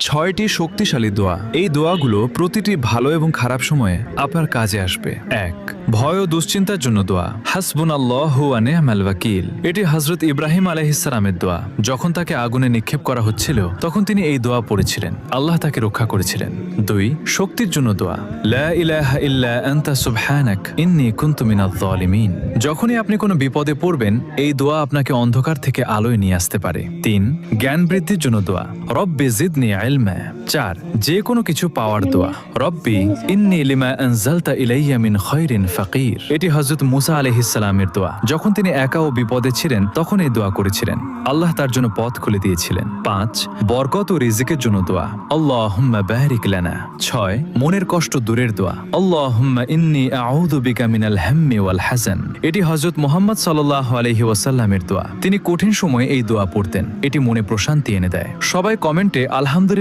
ছয়টি শক্তিশালী দোয়া। এই দোয়াগুলো প্রতিটি ভালো এবং খারাপ সময়ে আপনার কাজে আসবে। ১. ভয় ও দুশ্চিন্তার জন্য দোয়া। হাসবুনাল্লাহু ওয়া নি'মাল ওয়াকিল। এটি হযরত ইব্রাহিম আলাইহিস সালামের দোয়া। যখন তাকে আগুনে নিক্ষেপ করা হচ্ছিল তখন তিনি এই দোয়া পড়েছিলেন, আল্লাহ তাকে রক্ষা করেছিলেন। ২. শক্তির জন্য দোয়া। লা ইলাহা ইল্লা আনতা সুবহানাক ইন্নী কুনতু মিনাজ জালিমিন। যখনই আপনি কোনো বিপদে পড়বেন এই দোয়া আপনাকে অন্ধকার থেকে আলোয় নিয়ে আসতে পারে। ৩. জ্ঞান বৃদ্ধির জন্য দোয়া। রব্বি জিদনি ইলমা। ৪. যে কোনো কিছু পাওয়ার দোয়া। রব্বি ইন্নী লিমা আনজালতা ইলাইয়া মিন খায়রিন ফাকির। এটি হযরত মুসা আলাইহিস সালামের দোয়া। যখন তিনি একা ও বিপদে ছিলেন তখন এই দোয়া করেছিলেন, আল্লাহ তার জন্য পথ খুলে দিয়েছিলেন। ৫. বরকত ও রিজিকের জন্য দোয়া। আল্লাহুম্মা বারিক লানা। ৬. মনের কষ্ট দূরের দোয়া। আল্লাহুম্মা ইন্নী আউযু বিকা মিনাল হাম্মি ওয়াল হাযান। এটি হযরত মুহাম্মদ সাল্লাল্লাহু আলাইহি ওয়াসাল্লামের দোয়া। তিনি কঠিন সময়ে এই দোয়া পড়তেন, এটি মনে প্রশান্তি এনে দেয়। সবাই কমেন্টে আলহামদুলিল্লাহ